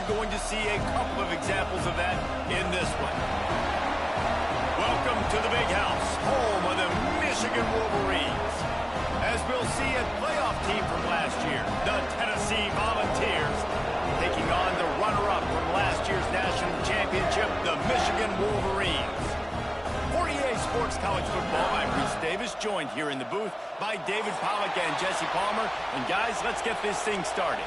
you're going to see a couple of examples of that in this one. Welcome to the Big House, home of the Michigan Wolverines. As we'll see, a playoff team from last year, the Tennessee Volunteers, taking on the runner-up from last year's national championship, the Michigan Wolverines. For EA Sports College Football, I'm Reese Davis, joined here in the booth by David Pollack and Jesse Palmer. And guys, let's get this thing started.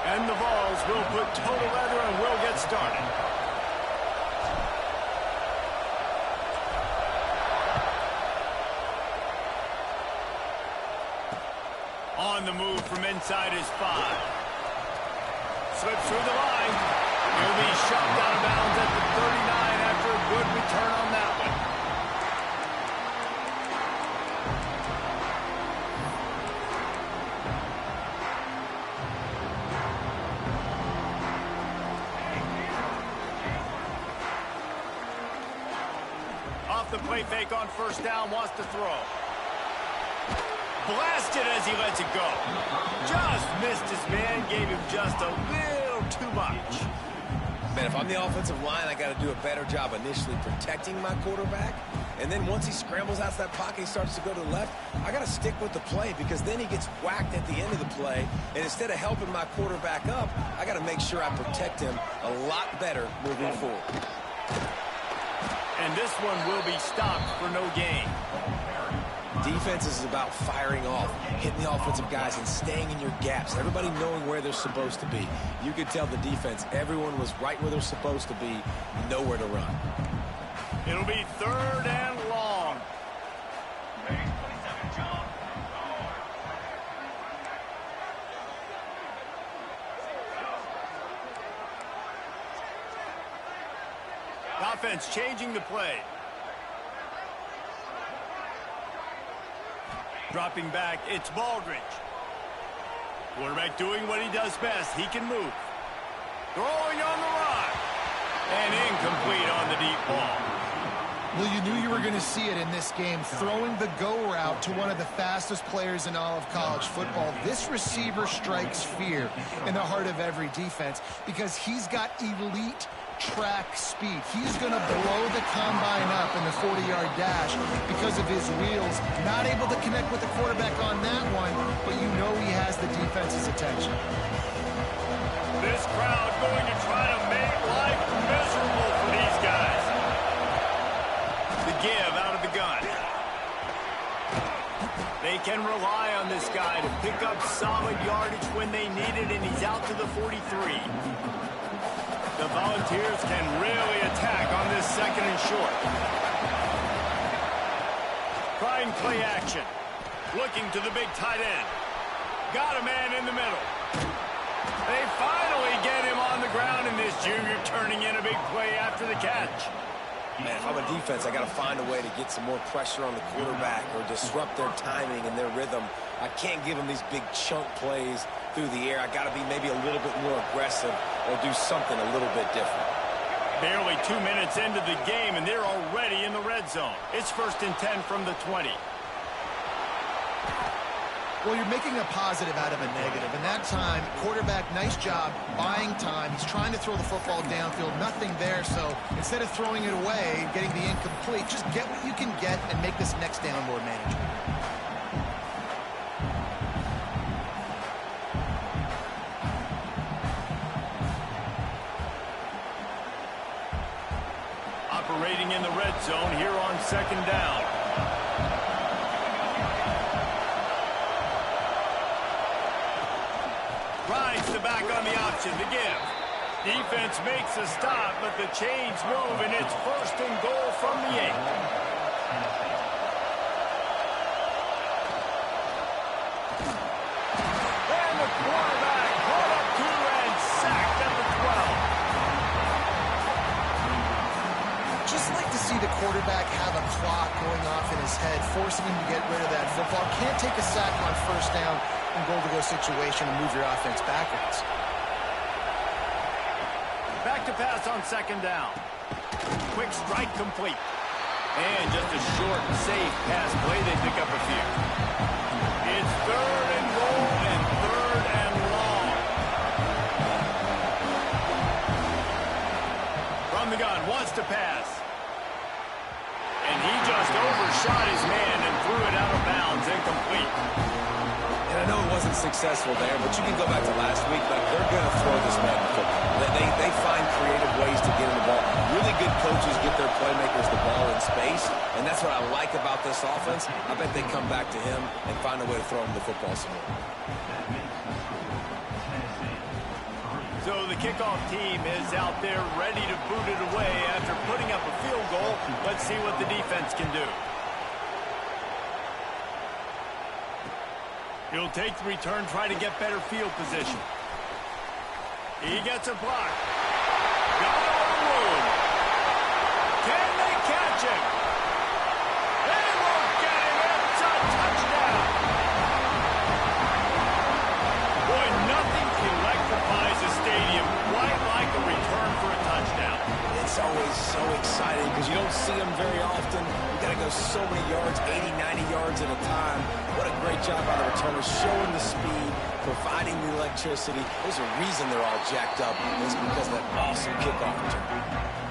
And the Vols will put total leather and we'll get started. On the move from inside his 5. Slips through the line. He'll be shoved out of bounds at the 39 after a good return on that one. Off the play fake on first down, wants to throw. Blasted as he lets it go. Just missed his man, gave him just a little too much. Man, if I'm the offensive line, I got to do a better job initially protecting my quarterback. And then once he scrambles out of that pocket, he starts to go to the left, I got to stick with the play because then he gets whacked at the end of the play. And instead of helping my quarterback up, I got to make sure I protect him a lot better moving forward. And this one will be stopped for no gain. Defense is about firing off, hitting the offensive guys, and staying in your gaps. Everybody knowing where they're supposed to be. You could tell the defense, everyone was right where they're supposed to be, nowhere to run. It'll be 3rd and long. Offense changing the play. Dropping back, it's Baldridge. Quarterback doing what he does best. He can move. Throwing on the run. And incomplete on the deep ball. Well, you knew you were going to see it in this game. Throwing the go route to one of the fastest players in all of college football. This receiver strikes fear in the heart of every defense because he's got elite track speed. He's going to blow the combine up in the 40-yard dash because of his wheels. Not able to connect with the quarterback on that one, but you know he has the defense's attention. This crowd going to try to make life miserable for these guys. The give out of the gun. They can rely on this guy to pick up solid yardage when they need it, and he's out to the 43. The Volunteers can really attack on this 2nd and short. Trying play action. Looking to the big tight end. Got a man in the middle. They finally get him on the ground, and this junior turning in a big play after the catch. Man, if I'm a defense, I got to find a way to get some more pressure on the quarterback or disrupt their timing and their rhythm. I can't give them these big chunk plays through the air. I got to be maybe a little bit more aggressive or do something a little bit different. Barely 2 minutes into the game, and they're already in the red zone. It's 1st and 10 from the 20. Well, you're making a positive out of a negative. And that time, quarterback, nice job, buying time. He's trying to throw the football downfield. Nothing there, so instead of throwing it away and getting the incomplete, just get what you can get and make this next down more manageable. Operating in the red zone here on 2nd down. Rides the back on the option to give. Defense makes a stop, but the chains move, and it's 1st and goal from the 8. And the quarterback brought up to and sacked at the 12. Just like to see the quarterback have a clock going off in his head, forcing him to get rid of that football. Can't take a sack on 1st down and goal-to-go situation and move your offense backwards. Back to pass on 2nd down. quick strike complete. And just a short, safe pass play. They pick up a few. It's 3rd and goal and 3rd and long. From the gun, wants to pass. And he just overshot his man and threw it out of bounds, incomplete. And I know it wasn't successful there, but you can go back to last week. Like, they're going to throw this man the football. They find creative ways to get in the ball. Really good coaches get their playmakers the ball in space, and that's what I like about this offense. I bet they come back to him and find a way to throw him the football some more. So the kickoff team is out there ready to boot it away after putting up a field goal. Let's see what the defense can do. He'll take the return, try to get better field position. He gets a block. Got a room. Can they catch him? They won't get him. It's a touchdown. Boy, nothing electrifies a stadium quite like a return for a touchdown. It's always so exciting because you don't see them very often. You got to go so many yards, 80, 90 yards at a time. What a great job by the returners, showing the speed, providing the electricity. There's a reason they're all jacked up. It's because of that awesome kickoff return.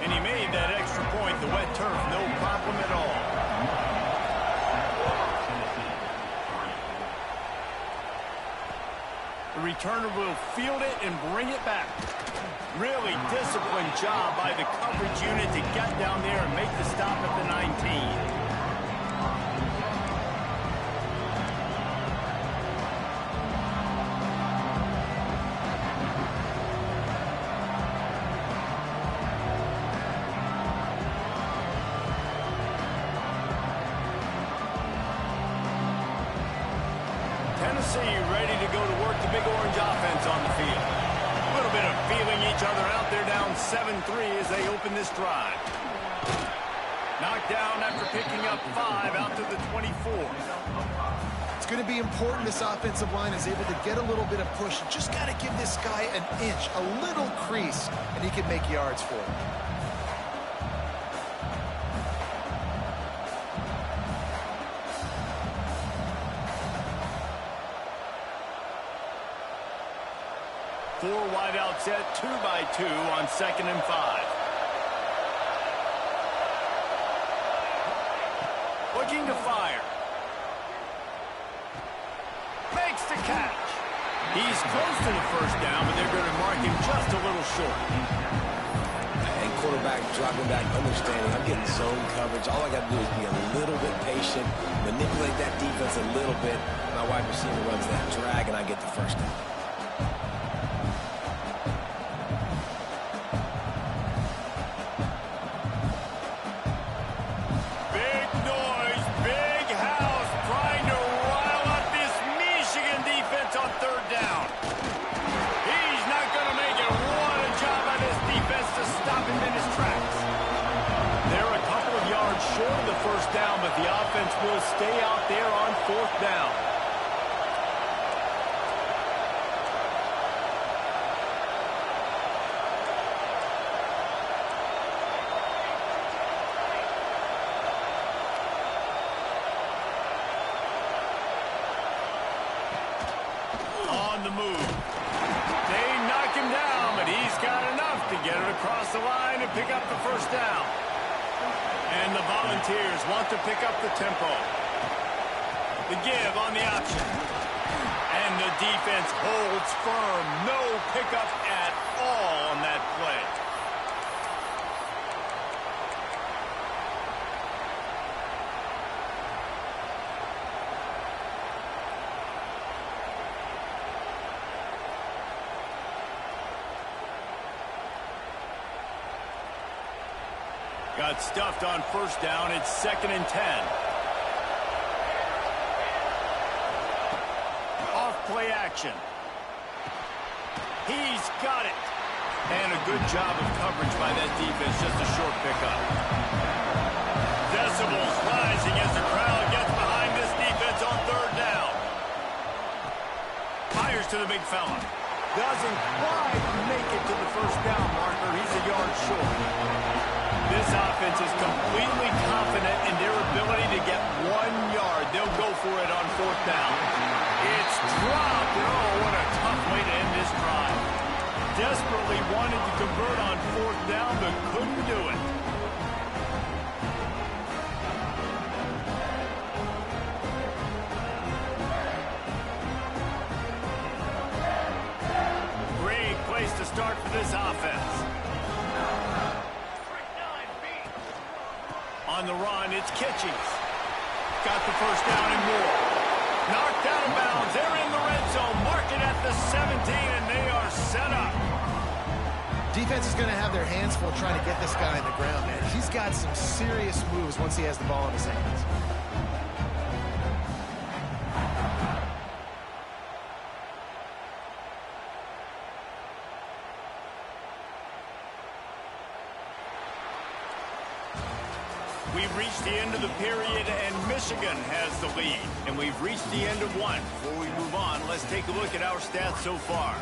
And he made that extra point, the wet turf, no problem at all. The returner will field it and bring it back. Really disciplined job by the coverage unit to get down there and make the stop at the 19. Tennessee ready to go to work the Big Orange offense on the field. A little bit of feeling each other out there, down 7-3 as they open this drive. Knocked down after picking up 5 out to the 24. It's going to be important this offensive line is able to get a little bit of push. Just got to give this guy an inch, a little crease, and he can make yards for it. Four wide out set, 2-by-2 on 2nd and 5. Looking to fire. Makes the catch. He's close to the first down, but they're going to mark him just a little short. And quarterback dropping back, understanding I'm getting zone coverage. All I got to do is be a little bit patient, manipulate that defense a little bit. My wide receiver runs that drag, and I get the first down. Down, but the offense will stay out there on 4th down. On the move. They knock him down, but he's got enough to get it across the line and pick up the first down. And the Volunteers want to pick up the tempo. The give on the option. And the defense holds firm. No pickup at all on that play. Got stuffed on first down. It's 2nd and 10. Off play action. He's got it. And a good job of coverage by that defense. Just a short pickup. Decibels rising as the crowd gets behind this defense on 3rd down. Fires to the big fella. Doesn't quite make it to the first down marker. He's a yard short. This offense defense is completely confident in their ability to get 1 yard. They'll go for it on 4th down. It's dropped. Oh, what a tough way to end this drive. Desperately wanted to convert on 4th down, but couldn't do it. Great place to start for this offense. On the run, it's Kitchings. Got the first down and more. Knocked out of bounds. They're in the red zone. Mark it at the 17, and they are set up. Defense is going to have their hands full trying to get this guy on the ground, man. He's got some serious moves once he has the ball in his hands. We've reached the end of the period, and Michigan has the lead. And we've reached the end of one. Before we move on, let's take a look at our stats so far.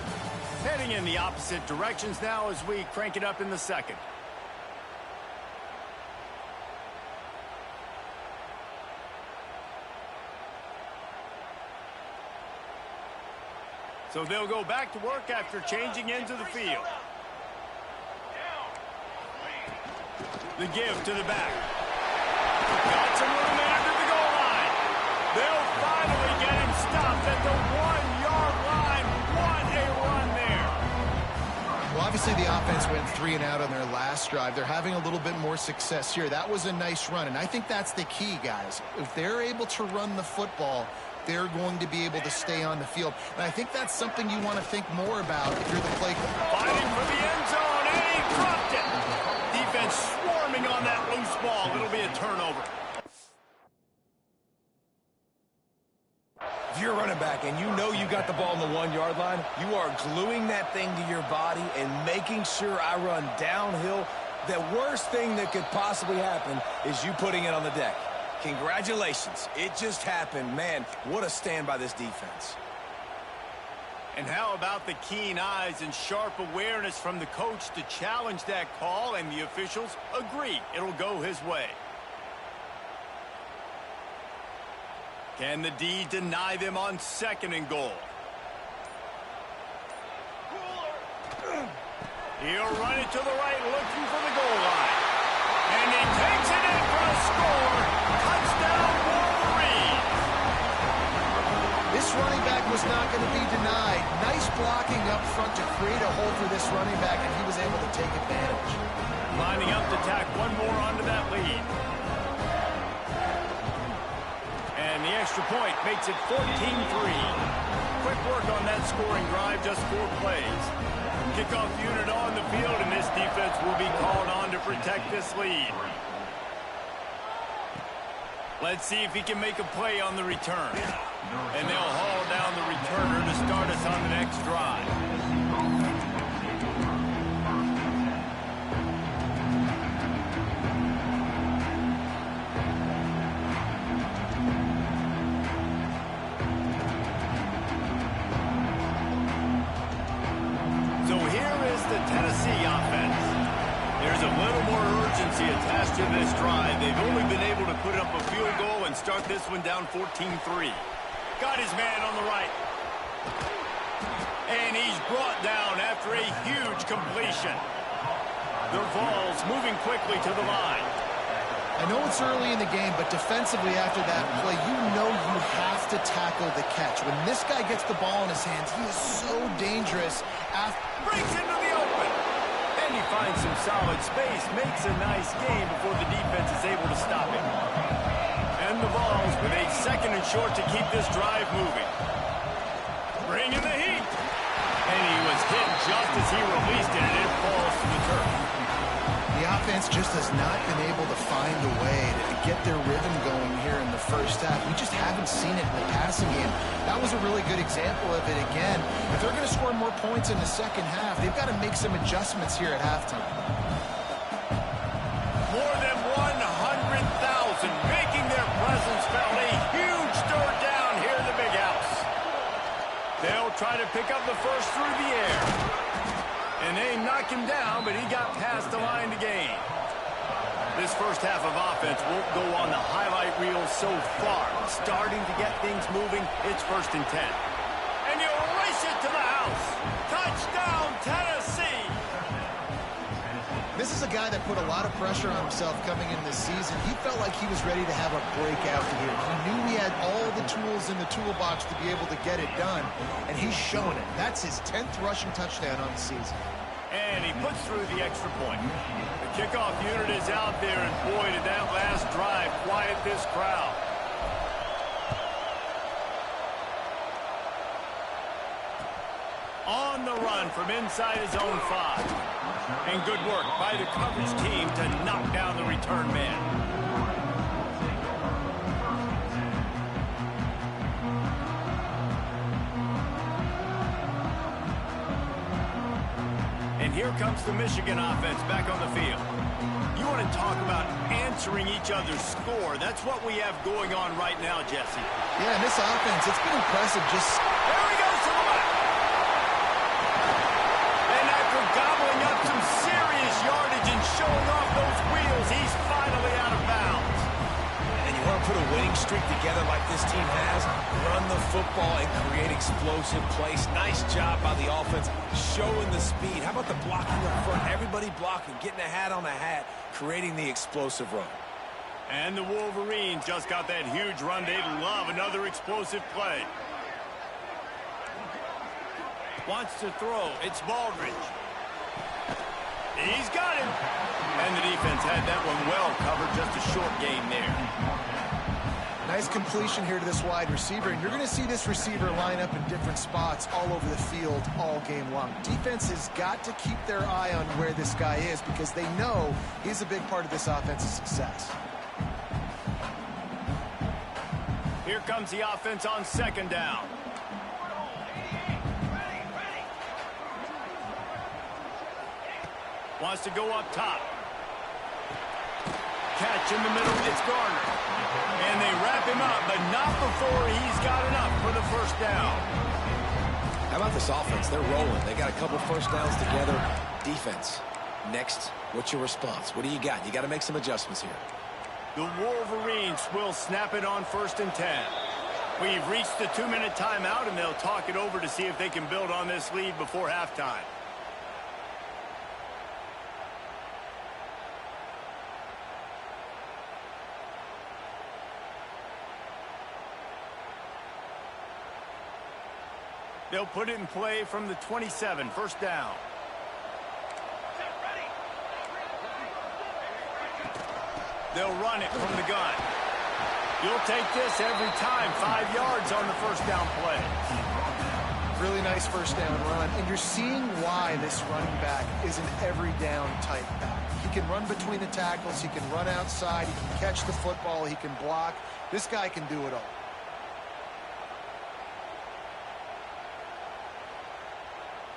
Heading in the opposite directions now as we crank it up in the second. So they'll go back to work after changing into the field. The give to the back. Got some room after the goal line. They'll finally get him stopped at the 1-yard line. What a run there. Well, obviously the offense went 3 and out on their last drive. They're having a little bit more success here. That was a nice run, and I think that's the key, guys. If they're able to run the football, they're going to be able to stay on the field. And I think that's something you want to think more about if you're the play caller. Fighting for the end zone, and he dropped it. Defense swarming on that loose ball. It'll be a turnover. If you're a running back and you know you got the ball on the 1-yard line, you are gluing that thing to your body and making sure I run downhill. The worst thing that could possibly happen is you putting it on the deck. Congratulations. It just happened. Man, what a stand by this defense. And how about the keen eyes and sharp awareness from the coach to challenge that call, and the officials agree it'll go his way. Can the D deny them on 2nd and goal? He'll run it to the right, looking for the goal line. And he takes it in for a score. Touchdown, Wolverines. This running back was not going to be denied. Nice blocking up front to create a hole for this running back, and he was able to take advantage. Lining up to tack one more onto that lead. And the extra point makes it 14-3. Quick work on that scoring drive, just 4 plays. Kickoff unit on the field, and this defense will be called on to protect this lead. Let's see if he can make a play on the return. And they'll haul down the returner to start us on the next drive. So here is the Tennessee offense. There's a little more urgency attached to this drive. They've only been able to put up a field goal and start this one down 14-3. Got his man on the right. And he's brought down after a huge completion. The Vols moving quickly to the line. I know it's early in the game, but defensively after that play, you know you have to tackle the catch. When this guy gets the ball in his hands, he is so dangerous. Breaks into the open. And he finds some solid space, makes a nice gain before the defense is able to stop him. And the Vols with a 2nd and short to keep this drive moving. Bringing the heat. And he was hit just as he released it, and it falls to the turf. The offense just has not been able to find a way to get their rhythm going here in the first half. We just haven't seen it in the passing game. That was a really good example of it again. If they're going to score more points in the second half, they've got to make some adjustments here at halftime. More than 100,000 making their presence felt. A huge third down here in the Big House. They'll try to pick up the first through the air. And they knock him down, but he got past the line to gain. The this first half of offense won't go on the highlight reel so far. Starting to get things moving. It's 1st and 10. And you race it to the house. Touchdown, Tennessee. This is a guy that put a lot of pressure on himself coming in this season. He felt like he was ready to have a breakout here. He knew he had all the tools in the toolbox to be able to get it done, and he's showing it. That's his 10th rushing touchdown on the season. And he puts through the extra point. The kickoff unit is out there, and boy, did that last drive quiet this crowd. On the run from inside his own 5. And good work by the coverage team to knock down the return man. And here comes the Michigan offense back on the field. You want to talk about answering each other's score. That's what we have going on right now, Jesse. Yeah, and this offense, it's been impressive. There he goes to the left. And after gobbling up some serious yardage and showing off those wheels, he's finally out of bounds. And you want to put a winning streak together like this team has, run the football and create explosive plays. Nice job by the offense showing the speed. How about the blocking up front? Everybody blocking, getting a hat on a hat, creating the explosive run. And the Wolverines just got that huge run. They love another explosive play. Wants to throw. It's Baldridge. He's got him. And the defense had that one well covered. Just a short gain there. Nice completion here to this wide receiver, and you're going to see this receiver line up in different spots all over the field all game long. Defense has got to keep their eye on where this guy is because they know he's a big part of this offense's success. Here comes the offense on 2nd down. Wants to go up top. Catch in the middle, it's Garner. And they wrap him up, but not before he's got enough for the 1st down. How about this offense? They're rolling. They got a couple 1st downs together. Defense. Next, what's your response? What do you got? You got to make some adjustments here. The Wolverines will snap it on 1st and 10. We've reached the 2-minute timeout, and they'll talk it over to see if they can build on this lead before halftime. They'll put it in play from the 27, 1st down. They'll run it from the gun. You'll take this every time. 5 yards on the 1st down play. Really nice 1st down run, and you're seeing why this running back is an every down type back. He can run between the tackles, he can run outside, he can catch the football, he can block. This guy can do it all.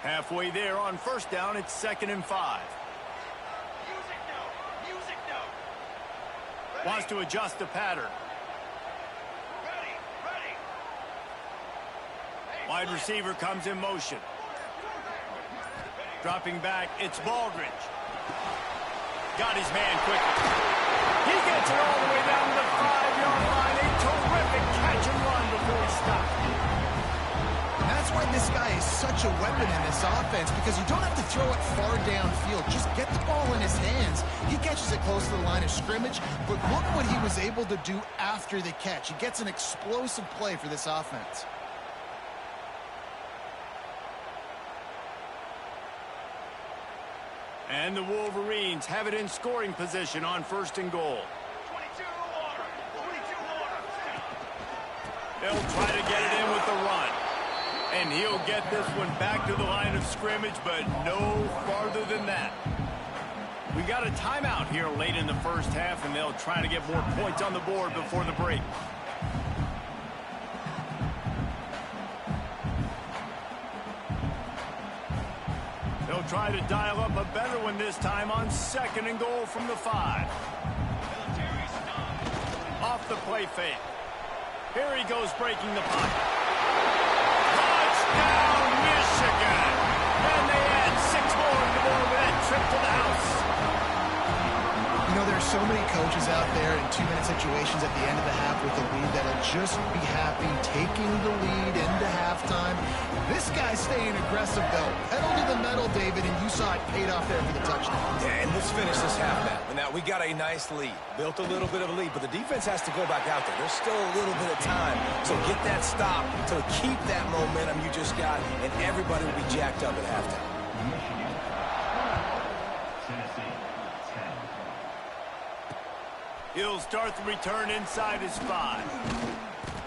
Halfway there on 1st down, it's 2nd and 5. Wants to adjust the pattern. Wide receiver comes in motion. Dropping back, it's Baldridge. Got his man quickly. He gets it all the way down to the 5-yard line. A terrific catch and run before he stopped. That's why this guy is such a weapon in this offense, because you don't have to throw it far downfield. Just get the ball in his hands. He catches it close to the line of scrimmage, but look what he was able to do after the catch. He gets an explosive play for this offense. And the Wolverines have it in scoring position on 1st and goal. They'll try to get it in with the run. And he'll get this one back to the line of scrimmage, but no farther than that. We got a timeout here late in the 1st half, and they'll try to get more points on the board before the break. They'll try to dial up a better one this time on 2nd and goal from the 5. Off the play fake. Here he goes breaking the pocket. Touchdown, Michigan! And they add 6 more to the board with that trip to the house. You know, there There's so many coaches out there in 2-minute situations at the end of the half with the lead that'll just be happy taking the lead into halftime. This guy's staying aggressive, though. Pedal to the metal, David, and you saw it paid off there for the touchdown. Yeah, and let's finish this half now. Now, we got a nice lead. Built a little bit of a lead, but the defense has to go back out there. There's still a little bit of time. So get that stop to keep that momentum you just got, and everybody will be jacked up at halftime. He'll start the return inside his 5.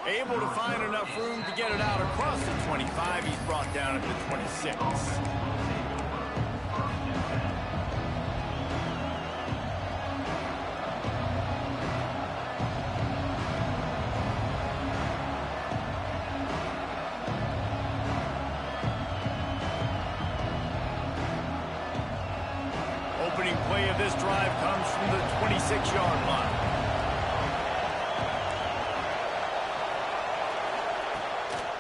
Able to find enough room to get it out across the 25. He's brought down at the 26. Opening play of this drive comes from the 26-yard line.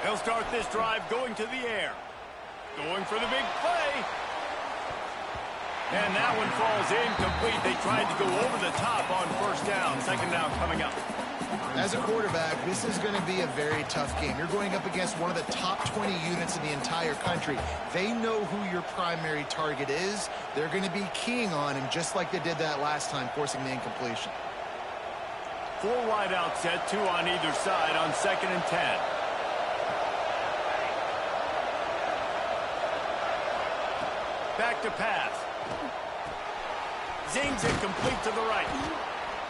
They'll start this drive going to the air. Going for the big play. And that one falls incomplete. They tried to go over the top on first down. Second down coming up. As a quarterback, this is going to be a very tough game. You're going up against one of the top 20 units in the entire country. They know who your primary target is. They're going to be keying on him just like they did that last time, forcing the incompletion. 4 wide out set, 2 on either side on 2nd and 10. Back to pass. Zings it complete to the right.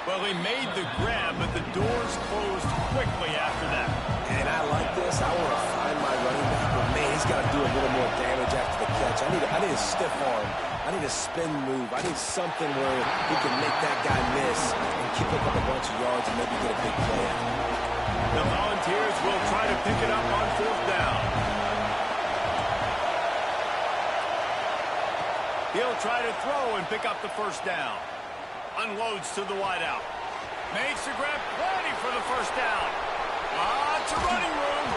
Well, he made the grab, but the doors closed quickly after that. And I like this. I want to find my running back, but man, he's got to do a little more damage after the catch. I need a stiff arm. I need a spin move. I need something where he can make that guy miss and keep up a bunch of yards and maybe get a big play out. The Volunteers will try to pick it up on 4th down. He'll try to throw and pick up the first down. Unloads to the wideout. Makes the grab, plenty for the first down. Lots of running room.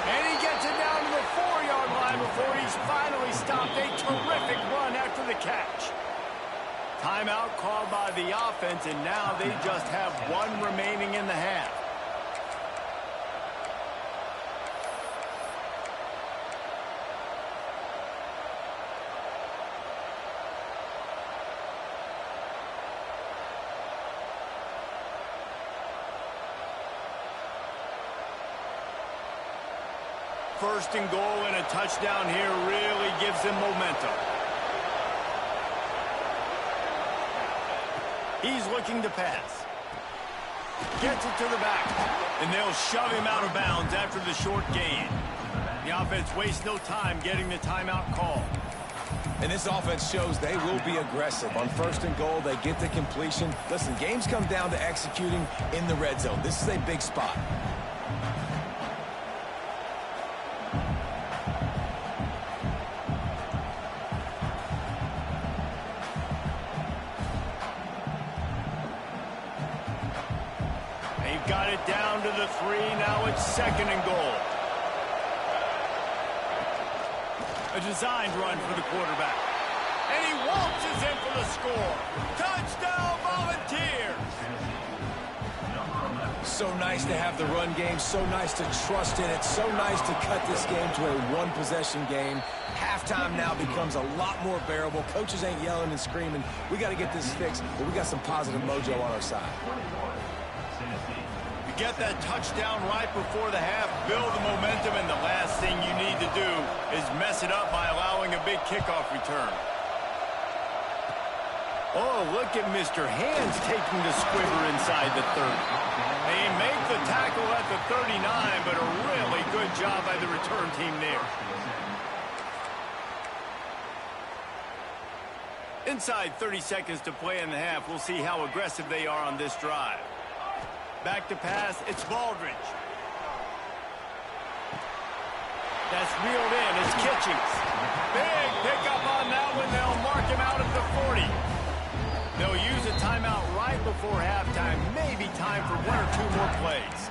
And he gets it down to the 4-yard line before he's finally stopped. A terrific run after the catch. Timeout called by the offense, and now they just have 1 remaining in the half. First and goal and a touchdown here really gives them momentum. He's looking to pass. Gets it to the back. And they'll shove him out of bounds after the short gain. The offense wastes no time getting the timeout call. And this offense shows they will be aggressive. On first and goal, they get the completion. Listen, games come down to executing in the red zone. This is a big spot. Got it down to the 3. Now it's 2nd and goal. A designed run for the quarterback. And he waltzes in for the score. Touchdown, Volunteers! So nice to have the run game. So nice to trust in it. So nice to cut this game to a 1-possession game. Halftime now becomes a lot more bearable. Coaches ain't yelling and screaming. We got to get this fixed, but we got some positive mojo on our side. Get that touchdown right before the half, build the momentum, and the last thing you need to do is mess it up by allowing a big kickoff return. Oh, look at Mr. Hands taking the squibber inside the 30. They make the tackle at the 39, but a really good job by the return team there. Inside 30 seconds to play in the half, we'll see how aggressive they are on this drive. Back to pass, it's Baldridge. That's reeled in, it's Kitchings. Big pickup on that one, they'll mark him out at the 40. They'll use a timeout right before halftime, maybe time for 1 or 2 more plays.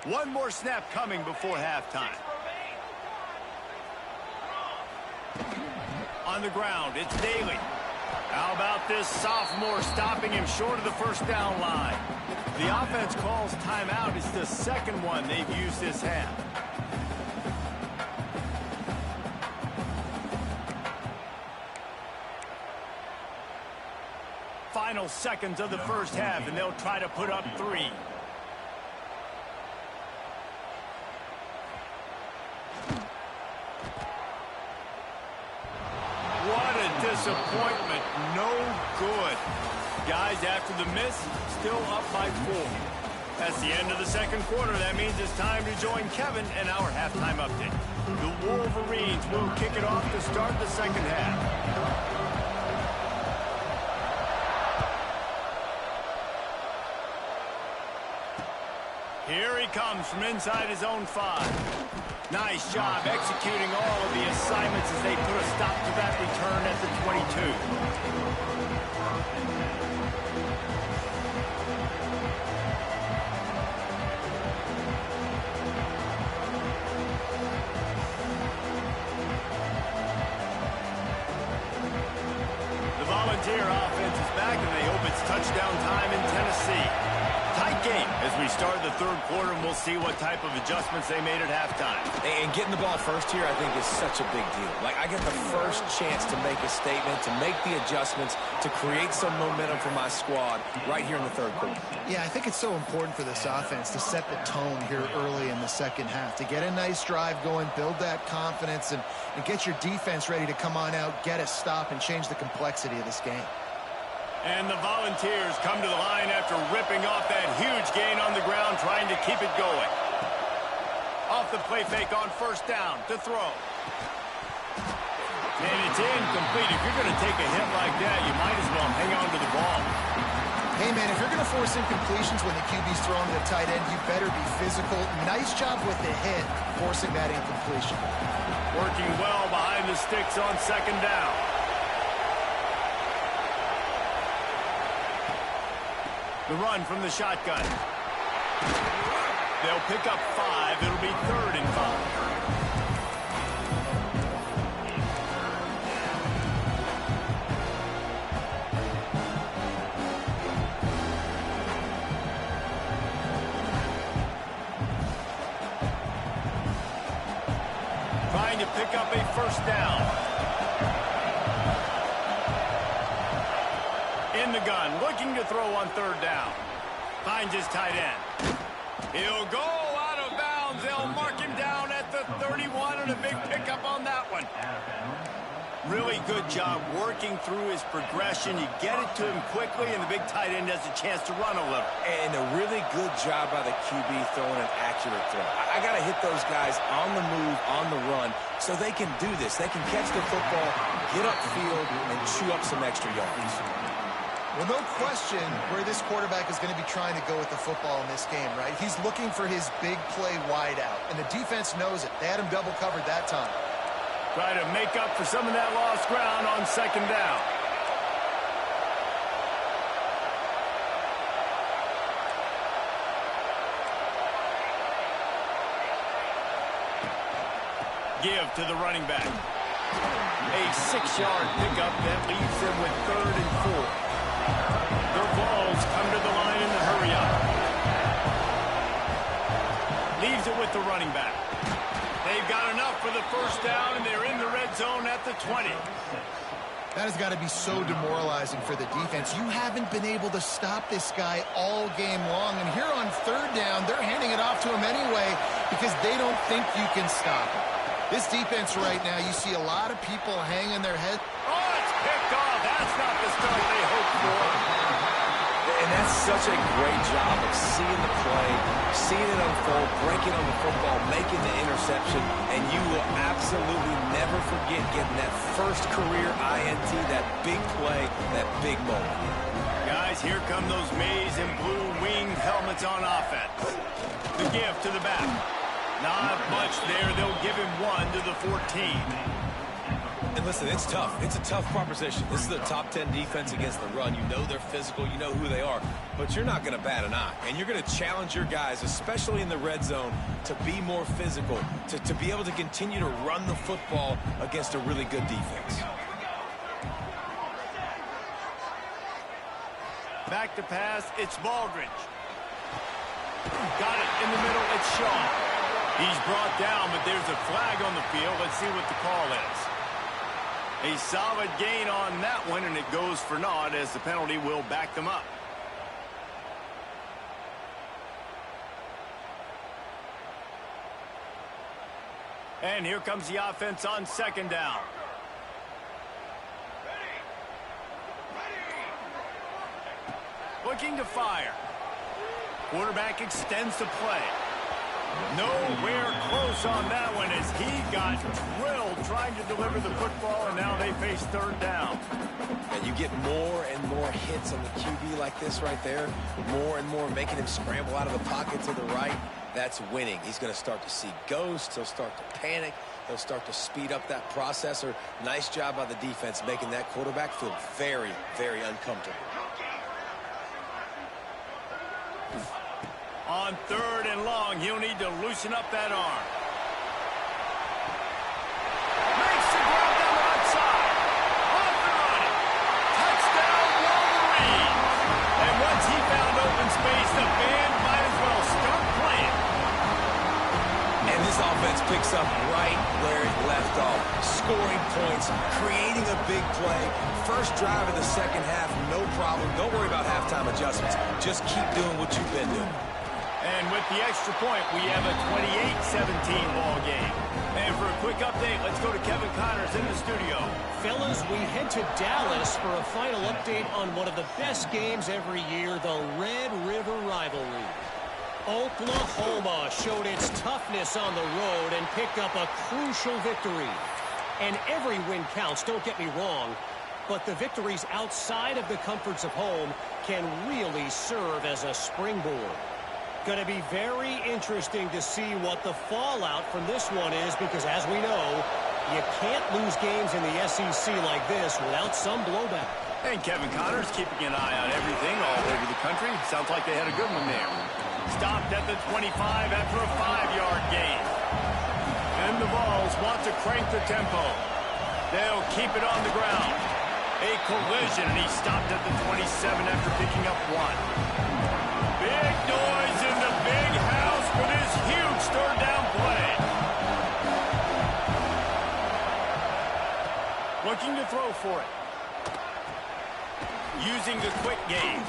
One more snap coming before halftime. On the ground, it's Daly. How about this sophomore stopping him short of the first down line? The offense calls timeout. It's the second one they've used this half. Final seconds of the first half, and they'll try to put up 3. What a disappointment. No good. Guys, after the miss, still up by 4. That's the end of the second quarter. That means it's time to join Kevin and our halftime update. The Wolverines will kick it off to start the second half. Here he comes from inside his own 5. Nice job executing all of the assignments as they put a stop to that return at the 22. The Volunteer offense is back, and they hope it's touchdown time in Tennessee. Tight game as we start the third quarter, and we'll see what type of adjustments they made at halftime. And getting the ball first here, I think, is such a big deal. Like, I get the first chance to make a statement, to make the adjustments, to create some momentum for my squad right here in the third quarter. Yeah, I think it's so important for this offense to set the tone here early in the second half, to get a nice drive going, build that confidence, and get your defense ready to come on out, get a stop, and change the complexity of this game. And the Volunteers come to the line after ripping off that huge gain on the ground, trying to keep it going. Off the play fake on first down to throw. And it's incomplete. If you're going to take a hit like that, you might as well hang on to the ball. Hey, man, if you're going to force incompletions when the QB's throwing to the tight end, you better be physical. Nice job with the hit, forcing that incompletion. Working well behind the sticks on second down. The run from the shotgun. They'll pick up 5. It'll be 3rd and 5. Trying to pick up a first down. In the gun, looking to throw on third down. Finds his tight end. He'll go out of bounds. They'll mark him down at the 31, and a big pickup on that one. Really good job working through his progression. You get it to him quickly, and the big tight end has a chance to run a little. And a really good job by the QB throwing an accurate throw. I got to hit those guys on the move, on the run, so they can do this. They can catch the football, get upfield, and chew up some extra yards. Well, no question where this quarterback is going to be trying to go with the football in this game, right? He's looking for his big play wide out, and the defense knows it. They had him double covered that time. Try to make up for some of that lost ground on second down. Give to the running back. A 6-yard pickup that leaves them with 3rd and 4. The Vols come to the line in the hurry-up. Leaves it with the running back. They've got enough for the first down, and they're in the red zone at the 20. That has got to be so demoralizing for the defense. You haven't been able to stop this guy all game long, and here on third down, they're handing it off to him anyway because they don't think you can stop him. This defense right now, you see a lot of people hanging their head. Oh, it's picked off. That's not the start they hoped for. And that's such a great job of seeing the play, seeing it unfold, breaking on the football, making the interception, and you will absolutely never forget getting that first career INT, that big play, that big moment. Guys, here come those maize and blue winged helmets on offense. The give to the back. Not much there. They'll give him 1 to the 14. And listen, it's tough. It's a tough proposition. This is the top 10 defense against the run. You know they're physical. You know who they are. But you're not going to bat an eye. And you're going to challenge your guys, especially in the red zone, to be more physical, to be able to continue to run the football against a really good defense. Back to pass, it's Baldridge. Got it in the middle, it's Shaw. He's brought down, but there's a flag on the field. Let's see what the call is. A solid gain on that one, and it goes for naught as the penalty will back them up. And here comes the offense on second down. Looking to fire. Quarterback extends the play. Nowhere close on that one as he got drilled trying to deliver the football, and now they face third down. And you get more and more hits on the QB like this right there. More and more making him scramble out of the pocket to the right. That's winning. He's going to start to see ghosts. He'll start to panic. He'll start to speed up that processor. Nice job by the defense making that quarterback feel very, very uncomfortable. On third and long, he'll need to loosen up that arm. Makes the grab down the right side. Off and running. Touchdown, Wolverine. And once he found open space, the band might as well start playing. And this offense picks up right where it left off. Scoring points, creating a big play. First drive of the second half, no problem. Don't worry about halftime adjustments. Just keep doing what you've been doing. And with the extra point, we have a 28-17 ball game. And for a quick update, let's go to Kevin Connors in the studio. Fellas, we head to Dallas for a final update on one of the best games every year, the Red River Rivalry. Oklahoma showed its toughness on the road and picked up a crucial victory. And every win counts, don't get me wrong, but the victories outside of the comforts of home can really serve as a springboard. Going to be very interesting to see what the fallout from this one is, because as we know, you can't lose games in the SEC like this without some blowback. And Kevin Connors keeping an eye on everything all over the country. Sounds like they had a good one there. Stopped at the 25 after a 5-yard gain. And the Vols want to crank the tempo. They'll keep it on the ground. A collision, and he stopped at the 27 after picking up one. Big noise in the big house for this huge third down play. Looking to throw for it. Using the quick game.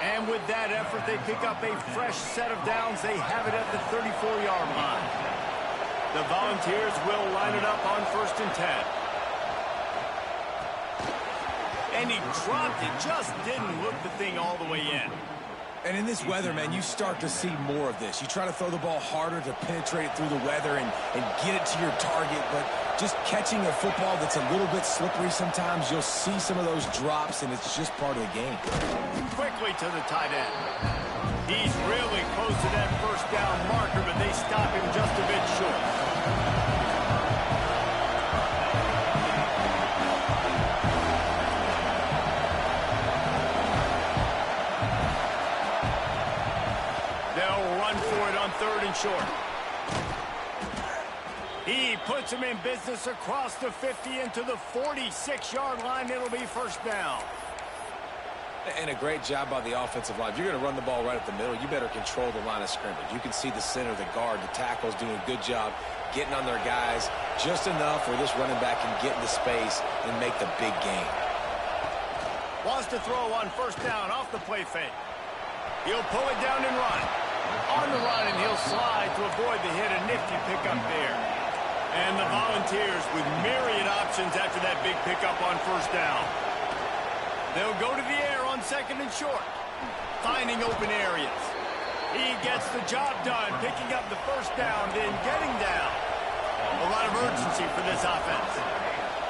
And with that effort, they pick up a fresh set of downs. They have it at the 34-yard line. The Volunteers will line it up on 1st and 10. And he dropped it, just didn't look the thing all the way in. And in this weather, man, you start to see more of this. You try to throw the ball harder to penetrate it through the weather and get it to your target, but just catching a football that's a little bit slippery sometimes, you'll see some of those drops, and it's just part of the game. Quickly to the tight end. He's really close to that first down marker, but they stop him just a bit short. Third and short. He puts him in business across the 50 into the 46-yard line. It'll be first down. And a great job by the offensive line. If you're going to run the ball right at the middle, you better control the line of scrimmage. You can see the center, the guard, the tackles doing a good job getting on their guys just enough where this running back can get into space and make the big game. Wants to throw on first down off the play fake. He'll pull it down and run. On the run, and he'll slide to avoid the hit. A nifty pickup there. And the Volunteers with myriad options after that big pickup on first down. They'll go to the air on 2nd and short. Finding open areas. He gets the job done, picking up the first down, then getting down. A lot of urgency for this offense.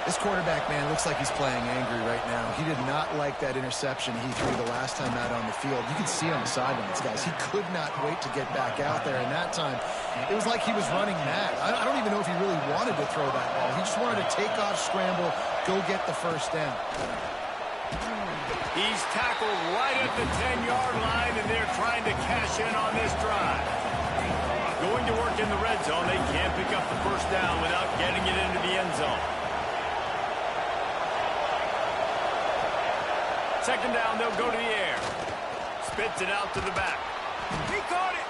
This quarterback, man, looks like he's playing angry right now. He did not like that interception he threw the last time out on the field. You can see on the sidelines, guys. He could not wait to get back out there. And that time, it was like he was running mad. I don't even know if he really wanted to throw that ball. He just wanted to take off, scramble, go get the first down. He's tackled right at the 10-yard line, and they're trying to cash in on this drive. Going to work in the red zone, they can't pick up the first down without getting it into the end zone. Second down, they'll go to the air. Spits it out to the back. He caught it.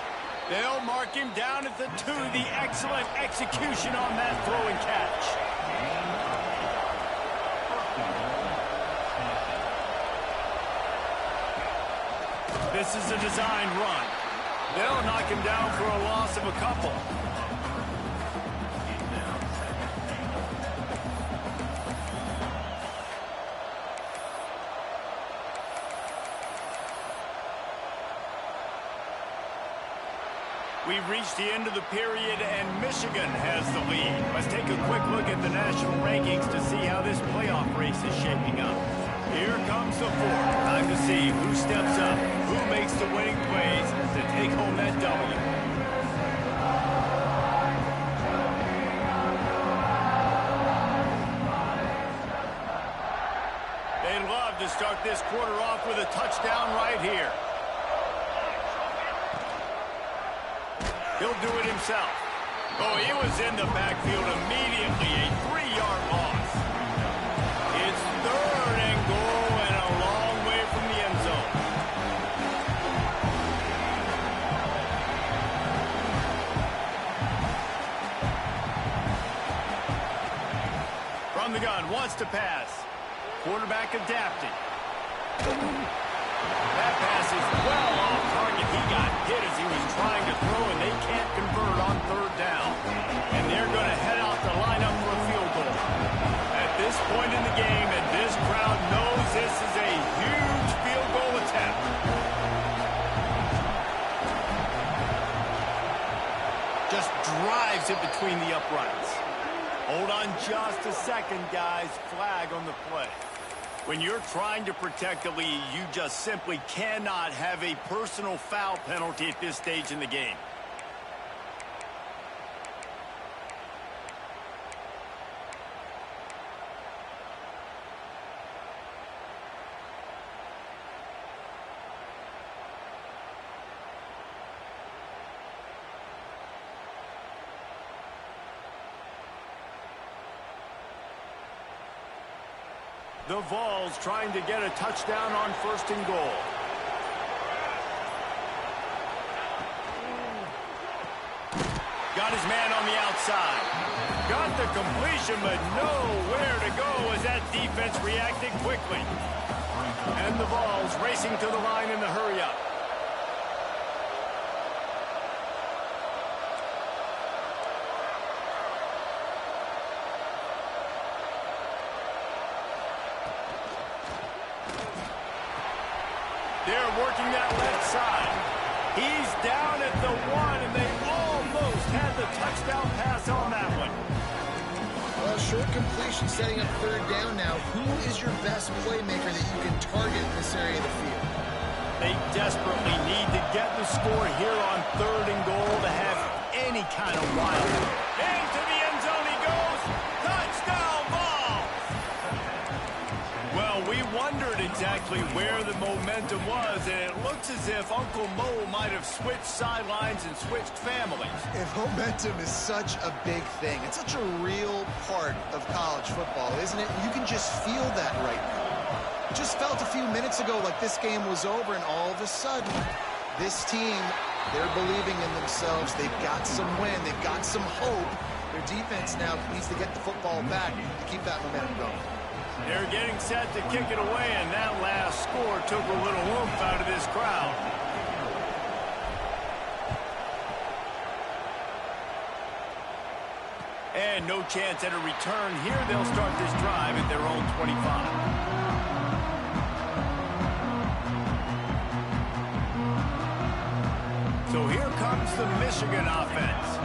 They'll mark him down at the 2. The excellent execution on that throw and catch. This is a designed run. They'll knock him down for a loss of a couple. We've reached the end of the period, and Michigan has the lead. Let's take a quick look at the national rankings to see how this playoff race is shaping up. Here comes the fourth. Time to see who steps up, who makes the winning plays to take home that W. They'd love to start this quarter off with a touchdown right here. He'll do it himself. Oh, he was in the backfield immediately. A 3-yard loss. It's 3rd and goal and a long way from the end zone. From the gun, wants to pass. Quarterback adapting. That pass is well off target. He got hit as he was trying to throw, and they can't convert on 3rd down. And they're going to head out the lineup for a field goal. At this point in the game, and this crowd knows this is a huge field goal attempt. Just drives it between the uprights. Hold on just a second, guys. Flag on the play. When you're trying to protect a lead, you just simply cannot have a personal foul penalty at this stage in the game. The Vols trying to get a touchdown on 1st and goal. Got his man on the outside. Got the completion, but nowhere to go as that defense reacted quickly. And the Vols racing to the line in the hurry-up. They're working that left side. He's down at the 1, and they almost had the touchdown pass on that one. Well, short completion setting up 3rd down now. Who is your best playmaker that you can target in this area of the field? They desperately need to get the score here on 3rd and goal to have any kind of wild. Into the end zone he goes. Touchdown Vols! Well, we wondered exactly where the momentum was, and it looks as if Uncle Mo might have switched sidelines and switched families. If momentum is such a big thing, it's such a real part of college football, isn't it? You can just feel that right now. It just felt a few minutes ago like this game was over, and all of a sudden, this team, they're believing in themselves. They've got some wind. They've got some hope. Their defense now needs to get the football back to keep that momentum going. They're getting set to kick it away, and that last score took a little oomph out of this crowd. And no chance at a return here. They'll start this drive at their own 25. So here comes the Michigan offense.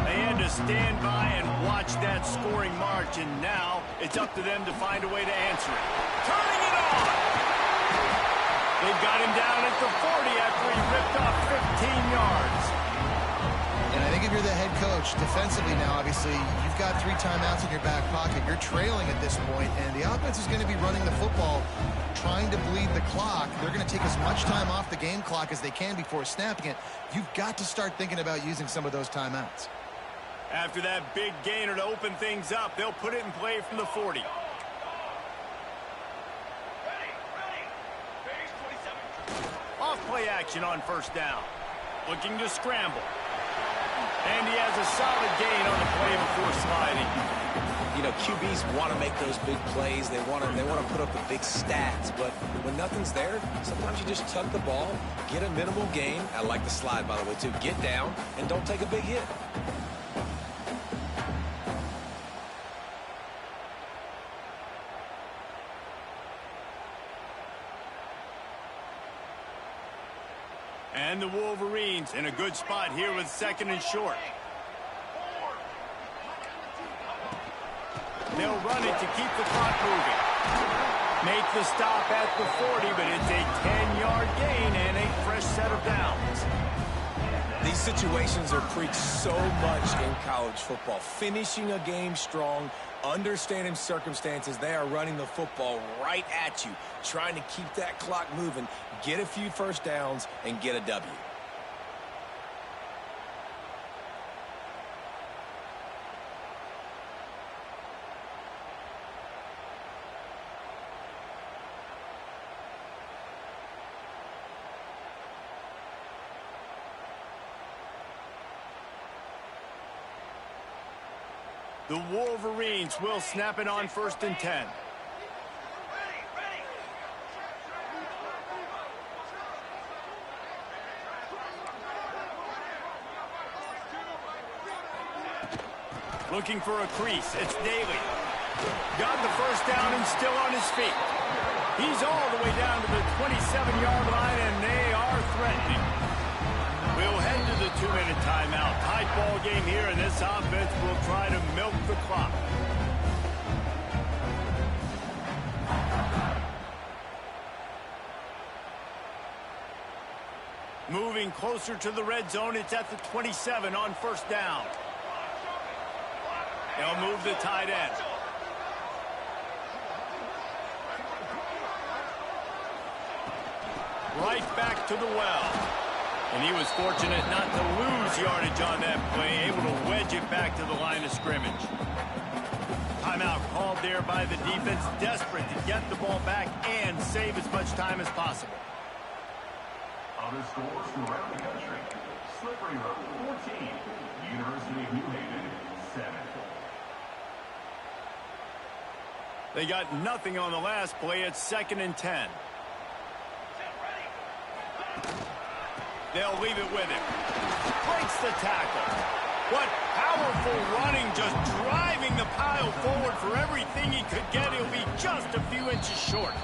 They had to stand by and watch that scoring march, and now it's up to them to find a way to answer it. Turning it on! They've got him down at the 40 after he ripped off 15 yards. And I think if you're the head coach, defensively now, obviously, you've got 3 timeouts in your back pocket. You're trailing at this point, and the offense is going to be running the football, trying to bleed the clock. They're going to take as much time off the game clock as they can before snapping it. You've got to start thinking about using some of those timeouts. After that big gainer to open things up, they'll put it in play from the 40. Off play action on first down. Looking to scramble. And he has a solid gain on the play before sliding. You know, QBs want to make those big plays. They want to put up the big stats. But when nothing's there, sometimes you just tuck the ball, get a minimal gain. I like the slide, by the way, too. Get down and don't take a big hit. And the Wolverines in a good spot here with 2nd and short. They'll run it to keep the clock moving. Make the stop at the 40, but it's a 10-yard gain and a fresh set of downs. These situations are preached so much in college football. Finishing a game strong, understanding circumstances. They are running the football right at you, trying to keep that clock moving, get a few first downs, and get a W. The Wolverines will snap it on 1st and 10. Looking for a crease. It's Daly. Got the first down and still on his feet. He's all the way down to the 27-yard line, and they are threatening. We'll head to the 2-minute timeout. Tight ball game here, and this offense will try to milk the clock. Moving closer to the red zone, it's at the 27 on first down. They'll move the tight end. Right back to the well. And he was fortunate not to lose yardage on that play, able to wedge it back to the line of scrimmage. Timeout called there by the defense, desperate to get the ball back and save as much time as possible. Other scores from around the country. Slippery Road, 14. University of New Haven, 7. They got nothing on the last play. It's 2nd and 10. They'll leave it with him. Breaks the tackle. What powerful running, just driving the pile forward for everything he could get. He'll be just a few inches short.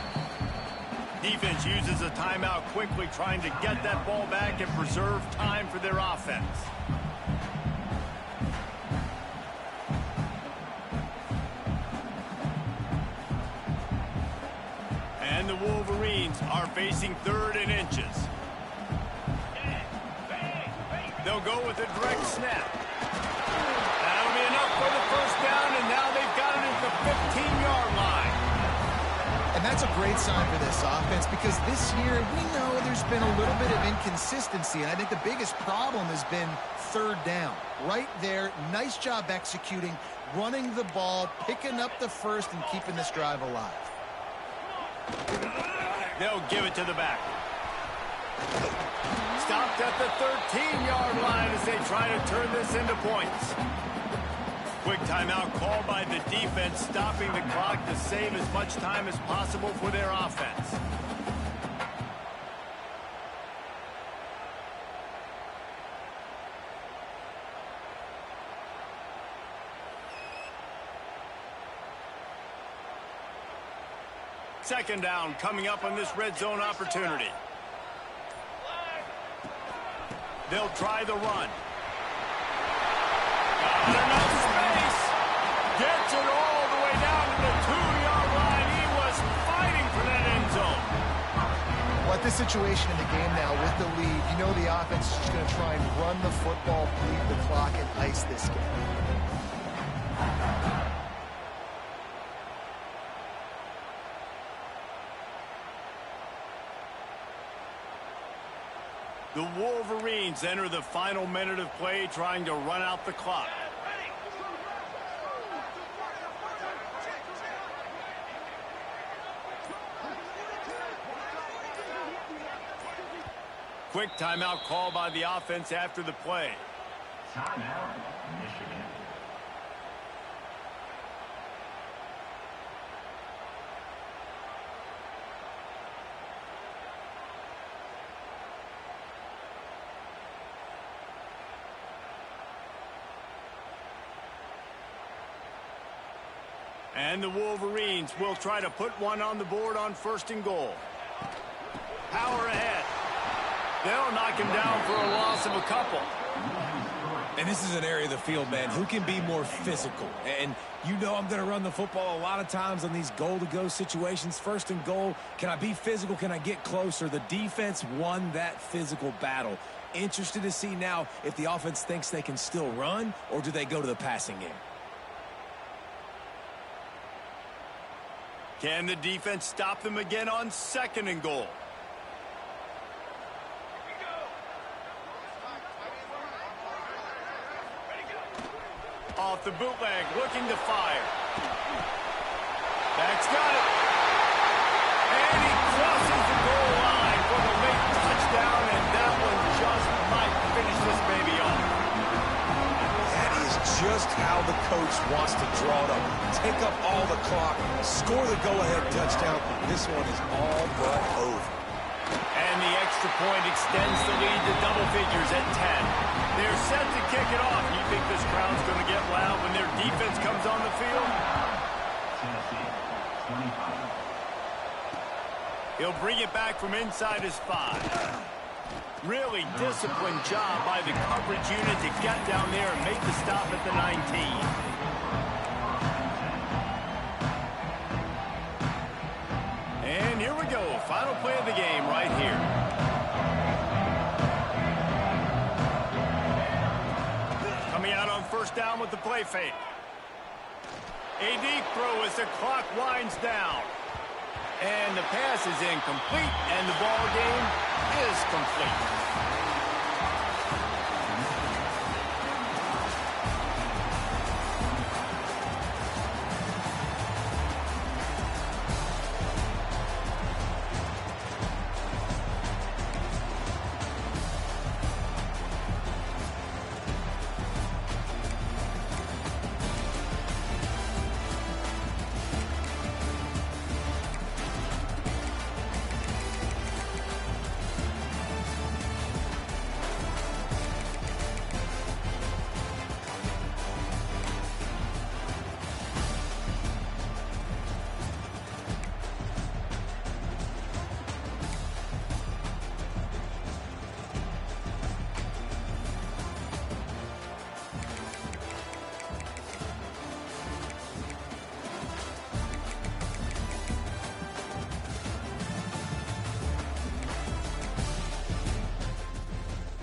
Defense uses a timeout quickly, trying to get that ball back and preserve time for their offense. And the Wolverines are facing 3rd and inches. They'll go with a direct snap. That'll be enough for the first down, and now they've got it at the 15-yard line. And that's a great sign for this offense, because this year we know there's been a little bit of inconsistency, and I think the biggest problem has been 3rd down. Right there, nice job executing, running the ball, picking up the first, and keeping this drive alive. They'll give it to the back. Stopped at the 13-yard line as they try to turn this into points. Quick timeout called by the defense, stopping the clock to save as much time as possible for their offense. Second down coming up on this red zone opportunity. They'll try the run. Got enough space. Gets it all the way down to the 2-yard line. He was fighting for that end zone. What the situation in the game now with the lead, you know the offense is just going to try and run the football, bleed the clock, and ice this game. The Wolverines enter the final minute of play, trying to run out the clock. Quick timeout call by the offense after the play. Timeout, Michigan. And the Wolverines will try to put one on the board on 1st and goal. Power ahead. They'll knock him down for a loss of a couple. And this is an area of the field, man, who can be more physical. And you know I'm going to run the football a lot of times on these goal-to-go situations. 1st and goal, can I be physical? Can I get closer? The defense won that physical battle. Interested to see now if the offense thinks they can still run, or do they go to the passing game? Can the defense stop them again on 2nd and goal? Off the bootleg, looking to fire. That's got it. And he crosses the goal line for the late touchdown, and that one just might finish this baby off. That is just how the coach wants to draw it up. Take up all the clock, score the go-ahead touchdown. This one is all but over. And the extra point extends the lead to double figures at 10. They're set to kick it off. You think this crowd's going to get loud when their defense comes on the field? Tennessee, 25. He'll bring it back from inside his 5. Really disciplined job by the coverage unit to get down there and make the stop at the 19. And here we go. Final play of the game right here. Coming out on 1st down with the play fake. A deep throw as the clock winds down. And the pass is incomplete, and the ball game is complete.